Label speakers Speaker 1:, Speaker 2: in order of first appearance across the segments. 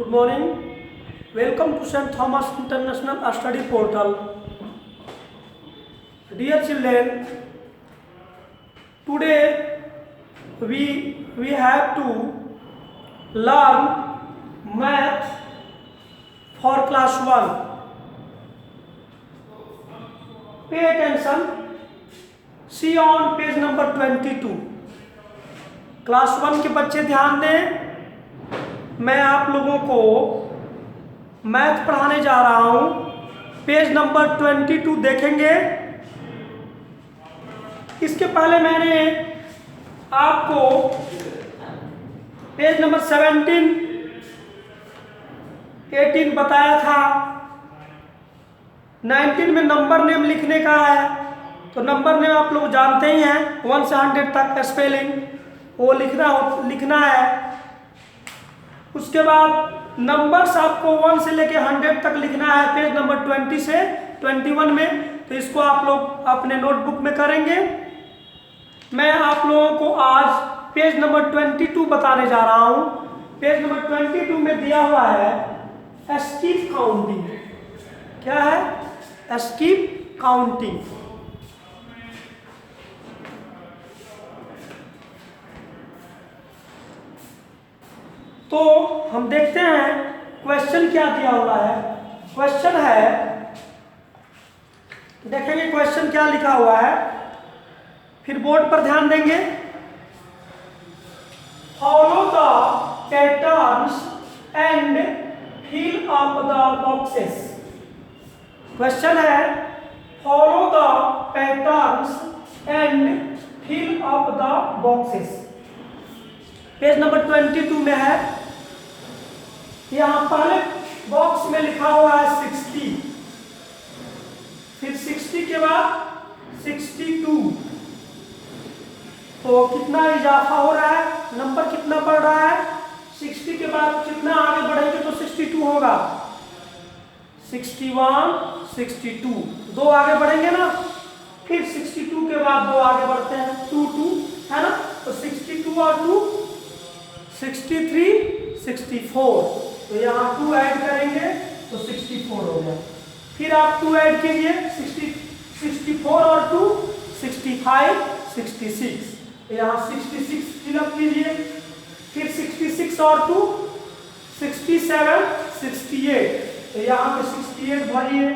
Speaker 1: Good morning. Welcome to St. Thomas International Study Portal. Dear children, today we have to learn math for class 1. Pay attention. See on page number 22. Class 1 के बच्चे ध्यान दें, मैं आप लोगों को math पढ़ाने जा रहा हूं। पेज नंबर 22 देखेंगे। इसके पहले मैंने आपको पेज नंबर 17, 18 बताया था। 19 में नंबर नेम लिखने का है, तो नंबर नेम आप लोग जानते ही हैं, 1 से 100 तक स्पेलिंग वो लिखना है। उसके बाद नंबर्स आपको 1 से लेके 100 तक लिखना है पेज नंबर 20 से 21 में। तो इसको आप लोग अपने नोटबुक में करेंगे। मैं आप लोगों को आज पेज नंबर 22 बताने जा रहा हूं। पेज नंबर 22 में दिया हुआ है स्किप काउंटिंग। क्या है? Skip counting. तो हम देखते हैं क्वेश्चन क्या दिया हुआ है। क्वेश्चन है, देखेंगे क्वेश्चन क्या लिखा हुआ है, फिर बोर्ड पर ध्यान देंगे। Follow the patterns and fill up the boxes. Question है, follow the patterns and fill up the boxes. Page number 22 में है। यहां पहले बॉक्स में लिखा हुआ है 60, फिर 60 के बाद 62। तो कितना इजाफा हो रहा है, नंबर कितना बढ़ रहा है। 60 के बाद कितना आगे बढ़ेंगे तो 62 होगा। 61, 62, 2 आगे बढ़ेंगे ना। फिर 62 के बाद 2 आगे बढ़ते हैं, 2 2 है ना। तो 62 और 2 63, 64। तो यहाँ 2 ऐड करेंगे तो 64 हो गया। फिर आप 2 ऐड कीजिए, 64 और 2 65, 66। तो यहाँ 66 फिलअप कीजिए। फिर 66 और 2 67, 68। तो यहाँ पे 68 भरिए।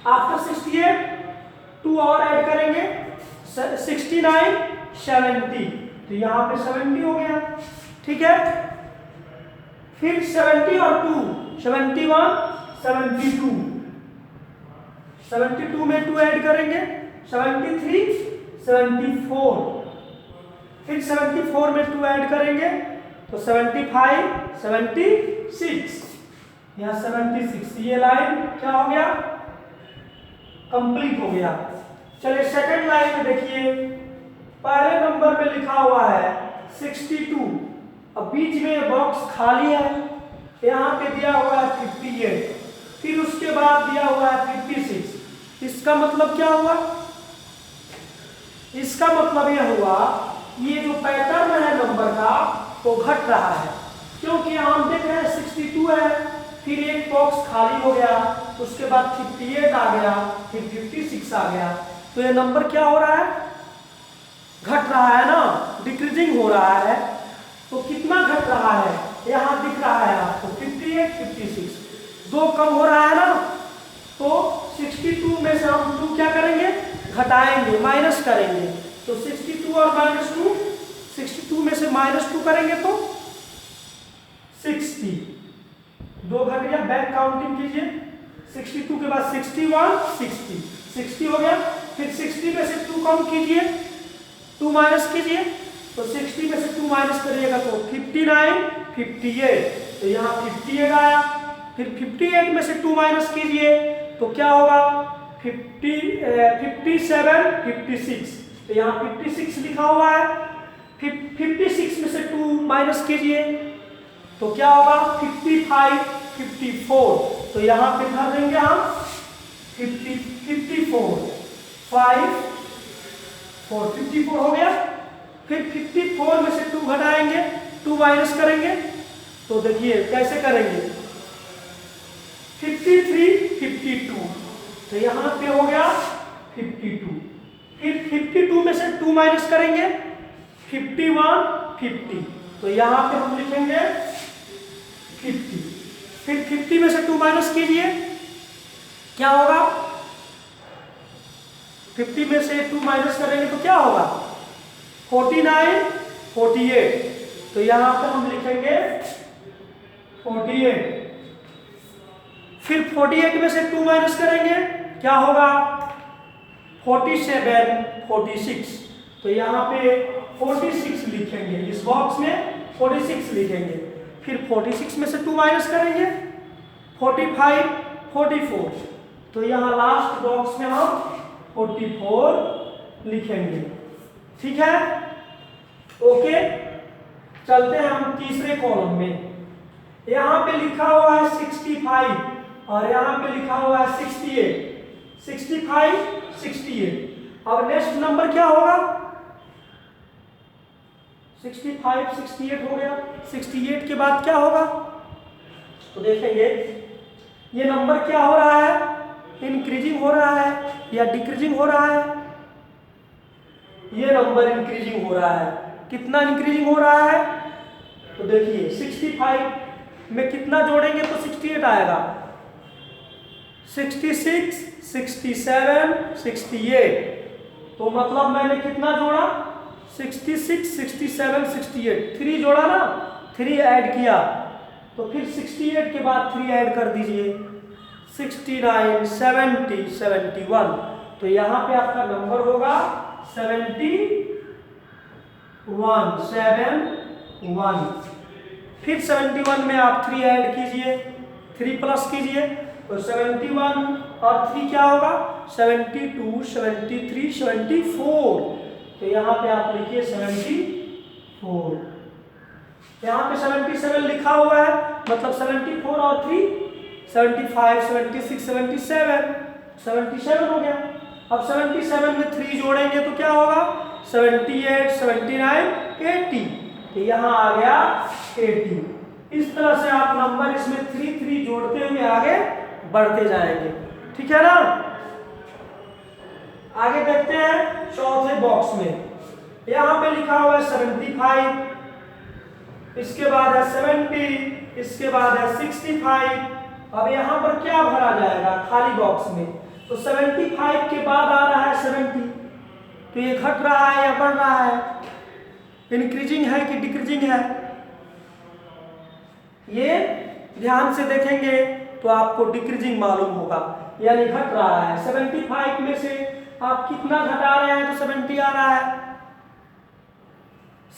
Speaker 1: आफ्टर 68 2 और ऐड करेंगे, 69, 70। तो यहाँ पे 70 हो गया। ठीक है। फिर 70 और 2 71, 72। 72 में 2 ऐड करेंगे, 73, 74। फिर 74 में 2 ऐड करेंगे तो 75, 76। यहाँ 76। ये लाइन क्या हो गया, कंप्लीट हो गया। चलिए सेकंड लाइन में देखिए। पहले नंबर में लिखा हुआ है 62। अब बीच में बॉक्स खाली है, यहाँ पे दिया हुआ है 58, फिर उसके बाद दिया हुआ है 56। इसका मतलब क्या हुआ? इसका मतलब यह हुआ, ये जो पैटर्न है नंबर का वो घट रहा है। क्योंकि यहाँ हम देख रहे हैं 62 है, फिर एक बॉक्स खाली हो गया, उसके बाद 58 आ गया, फिर 56 आ गया। तो ये नंबर क्या हो रहा है, घट रहा है ना, डिक्रीजिंग हो रहा है। तो कितना घट रहा है यहाँ दिख रहा है आपको, 58, 56, 2 कम हो रहा है ना। तो 62 में से हम 2 क्या करेंगे, घटाएंगे, माइनस करेंगे। तो 62 और -2, 62 में से -2 करेंगे तो 60। 2 घट गया, बैक काउंटिंग कीजिए। 62 के बाद 61, 60, 60 हो गया। फिर 60 में से 2 कम कीजिए, 2 माइनस कीजिए। तो 60 में से 2 माइनस करिएगा तो 59, 58। तो यहाँ 58 आया। फिर 58 में से 2 माइनस कीजिए तो क्या होगा, 57, 56। तो यहाँ 56 लिखा हुआ है। फिर 56 में से 2 माइनस कीजिए तो क्या होगा, 55, 54। तो यहाँ पे भर देंगे हम 54, 5, 4, 54 हो गया। फिर 54 में से 2 घटाएंगे, 2 माइनस करेंगे तो देखिए कैसे करेंगे, 53, 52, तो यहाँ पे हो गया 52। फिर 52 में से 2 माइनस करेंगे, 51, 50, तो यहाँ पे हम लिखेंगे 50। फिर 50 में से 2 माइनस कीजिए, क्या होगा, 50 में से 2 माइनस करेंगे तो क्या होगा, 49, 48, तो यहाँ पे हम लिखेंगे 48। फिर 48 में से 2 माइनस करेंगे, क्या होगा, 47, 46, तो यहाँ पे 46 लिखेंगे, इस बॉक्स में 46 लिखेंगे। फिर 46 में से 2 माइनस करेंगे, 45, 44, तो यहाँ लास्ट बॉक्स में हम 44 लिखेंगे। ठीक है, ओके। चलते हैं हम तीसरे कॉलम में। यहाँ पे लिखा हुआ है 65 और यहाँ पे लिखा हुआ है 68, 65, 68। अब नेक्स्ट नंबर क्या होगा, 65, 68 हो गया। 68 के बाद क्या होगा, तो देखेंगे ये नंबर क्या हो रहा है, इंक्रीजिंग हो रहा है या डिक्रीजिंग हो रहा है, ये नंबर इंक्रीजिंग हो रहा है। कितना इंक्रीजिंग हो रहा है, तो देखिए 65 में कितना जोड़ेंगे तो 68 आएगा, 66, 67, 68, तो मतलब मैंने कितना जोड़ा, 66, 67, 68, 3 जोड़ा ना, 3 ऐड किया, तो फिर 68 के बाद 3 ऐड कर दीजिए, 69, 70, 71, तो यहाँ पे आपका नंबर होगा 71, 71। फिर 71 में आप 3 ऐड कीजिए, 3 प्लस कीजिए, तो 71 और 3 क्या होगा, 72, 73, 74, तो यहाँ पे आप लिखिए 74। यहाँ पे 77 लिखा हुआ है, मतलब 74 और 3 75, 76, 77, 77 हो गया। अब 77 में 3 जोड़ेंगे तो क्या होगा, 78, 79, 80, तो यहाँ आ गया 80। इस तरह से आप नंबर इसमें 3 3 जोड़ते हुए आगे बढ़ते जाएंगे। ठीक है ना, आगे देखते हैं चौथे बॉक्स में। यहाँ पे लिखा हुआ है 75, इसके बाद है 70, इसके बाद है 65। अब यहाँ पर क्या भरा जाएगा खाली बॉक्स में, तो 75 के बाद आ रहा है 70, तो ये घट रहा है या बढ़ रहा है, इंक्रीजिंग है कि डिक्रीजिंग है, ये ध्यान से देखेंगे तो आपको डिक्रीजिंग मालूम होगा, यानी घट रहा है। 75 में से आप कितना घटा रहे हैं, तो 70 आ रहा है,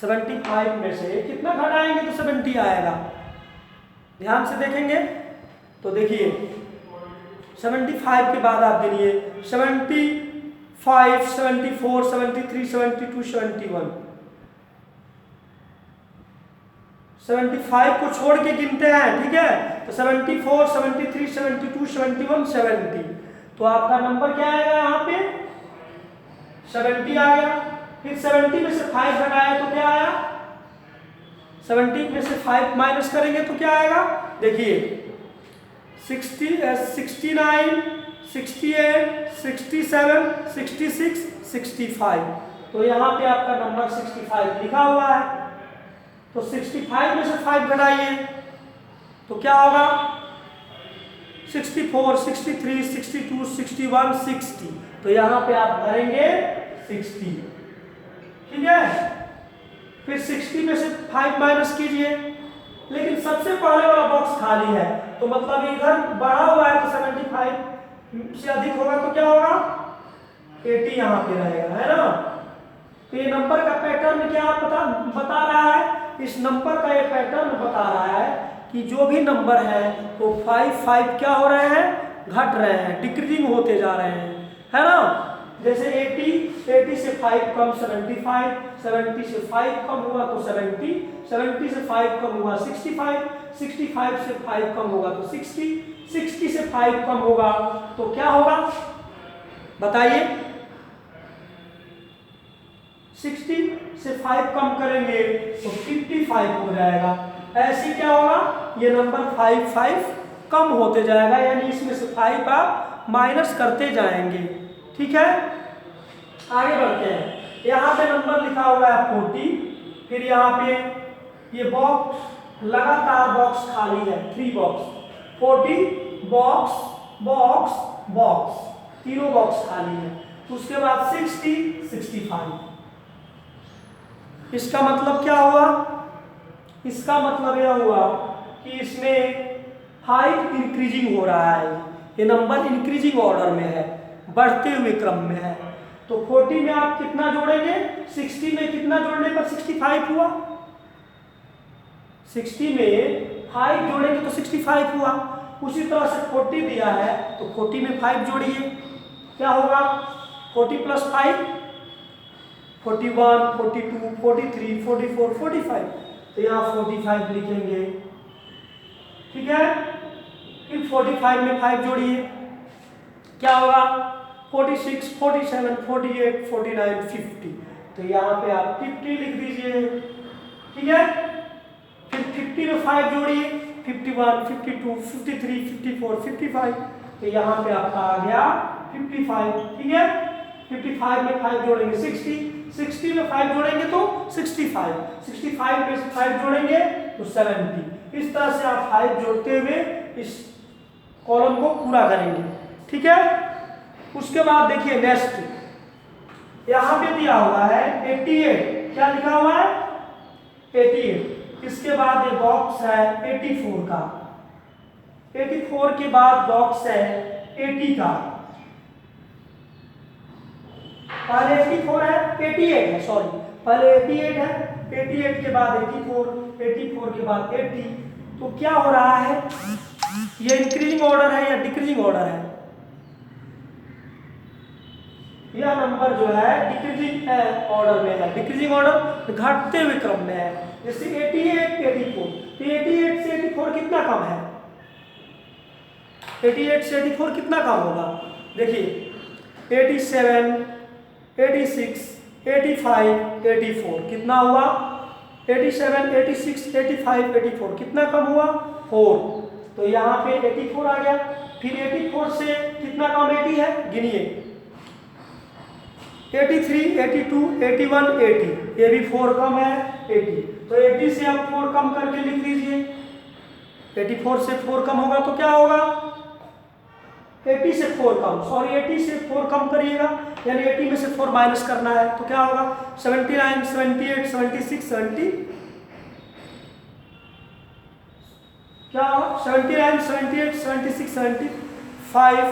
Speaker 1: 75 में से कितना घटाएंगे तो 70 आएगा। ध्यान से देखेंगे तो देखिए 75 के बाद आप गिनिए 75, 74, 73, 72, 71। 75 को छोड़ के गिनते हैं, ठीक है, तो 74, 73, 72, 71, 70, तो आपका नंबर क्या आएगा, यहाँ पे 70 आ गया। फिर 70 में से 5 घटाया तो क्या आया, 70 में से 5 माइनस करेंगे तो क्या आएगा, देखिए 69, 68, 67, 66, 65, तो यहाँ पे आपका नंबर 65 लिखा हुआ है। तो 65 में से 5 घटाइए तो क्या होगा, 64, 63, 62, 61, 60, तो यहाँ पे आप भरेंगे 60। ठीक है, फिर 60 में से 5 माइनस कीजिए, लेकिन सबसे पहले वाला बॉक्स खाली है, तो मतलब इधर बढ़ा हुआ है, तो 75 से अधिक होगा तो क्या होगा, 80 यहाँ पे रहेगा, है ना। तो ये नंबर का पैटर्न क्या बता रहा है, इस नंबर का ये पैटर्न बता रहा है कि जो भी नंबर है वो 5 क्या हो रहे हैं, घट रहे हैं, डिक्रीजिंग होते जा रहे हैं, है ना। जैसे 80 से 5 कम 75, 70 से 5 कम हुआ तो 70, 70 से 5 कम हुआ 65, 65 से 5 कम होगा तो 60, 60 से 5 कम होगा तो क्या होगा बताइए, 60 से 5 कम करेंगे तो 55 हो जाएगा। ऐसे क्या होगा, ये नंबर 5 5 कम होते जाएगा, यानी इसमें से 5 आप माइनस करते जाएंगे। ठीक है, आगे बढ़ते हैं। यहाँ पे नंबर लिखा हुआ है 40, फिर यहाँ पे ये बॉक्स लगातार बॉक्स खाली है, 3 बॉक्स, 40 बॉक्स बॉक्स बॉक्स, तीनों बॉक्स खाली है। उसके बाद 60 65। इसका मतलब क्या हुआ, इसका मतलब यह हुआ कि इसमें हाइट इंक्रीजिंग हो रहा है, ये नंबर इंक्रीजिंग ऑर्डर में है, बढ़ते हुए क्रम में है। तो 40 में आप कितना जोड़ेंगे, 60 में कितना जोड़ने पर 65 हुआ, 60 में 5 जोड़ेंगे तो 65 हुआ। उसी तरह से 40 दिया है तो 40 में 5 जोड़िए, क्या होगा, 40 प्लस 5 41 42 43 44 45, तो यहाँ 45 लिखेंगे। ठीक है, फिर 45 में 5 जोड़िए, क्या होगा, 46 47 48 49 50, तो यहाँ पे आप 50 लिख दीजिए। ठीक है, फिर 50 में 5 जोड़िए, 51 52 53 54 55, तो यहाँ पे आपका आ गया 55। ठीक है, 55 में 5 जोड़ेंगे 60, 60 में 5 जोड़ेंगे तो 65, 65 में 5 जोड़ेंगे तो 70। इस तरह से आप 5 जोड़ते हुए इस कॉलम को पूरा करेंगे। ठीक है, उसके बाद देखिए नेक्स्ट यहाँ पे दिया हुआ है 88, क्या लिखा हुआ है 88। इसके बाद ये बॉक्स है 84 का, 84 के बाद बॉक्स है 80 का, पहले 84 है 88 है, सॉरी पहले 88 है, 88 के बाद 84, 84 के बाद 80। तो क्या हो रहा है, ये इंक्रीजिंग ऑर्डर है या डिक्रीजिंग ऑर्डर है, यह नंबर जो है डिक्रीजिंग ऑर्डर में है, डिक्रीजिंग ऑर्डर घटते हुए क्रम में है। जैसे 88 84, तो 88 से 84 कितना कम है, 88 से 84 कितना कम होगा, देखिए 87 86 85 84 कितना हुआ, 87 86 85 84 कितना कम हुआ 4, तो यहाँ पे 84 आ गया। फिर 84 से कितना कम 80 है, गिनिए 83 82 81 80, ये भी 4 कम है 80, तो 80 से आप 4 कम करके लिख लीजिए, 84 से 4 कम होगा तो क्या होगा, 80 से 4 कम, सॉरी 80 से 4 कम करिएगा, यानी 80 में से 4 माइनस करना है, तो क्या होगा 79 78 76 70, क्या होगा 79 78 76 75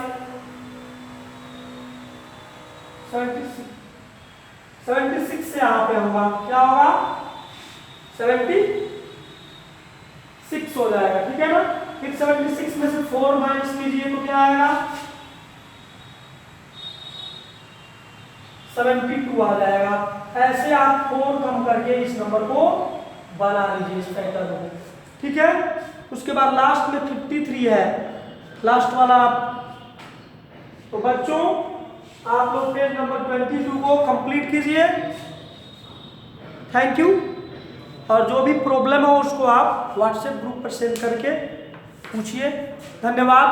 Speaker 1: 76 से यहाँ पे होगा, क्या होगा 76 हो जाएगा। ठीक है ना, फिर 76 में से 4 माइनस कीजिए तो क्या आएगा 72 आ जाएगा। ऐसे आप 4 कम करके इस नंबर को बना लीजिए, इस फैक्टर को। ठीक है, उसके बाद लास्ट में 53 है, लास्ट वाला आप। तो बच्चों आप लोग पेज नंबर 22 को कंप्लीट कीजिए। थैंक यू, और जो भी प्रॉब्लम हो उसको आप व्हाट्सएप ग्रुप पर सेंड करके पूछिए। धन्यवाद।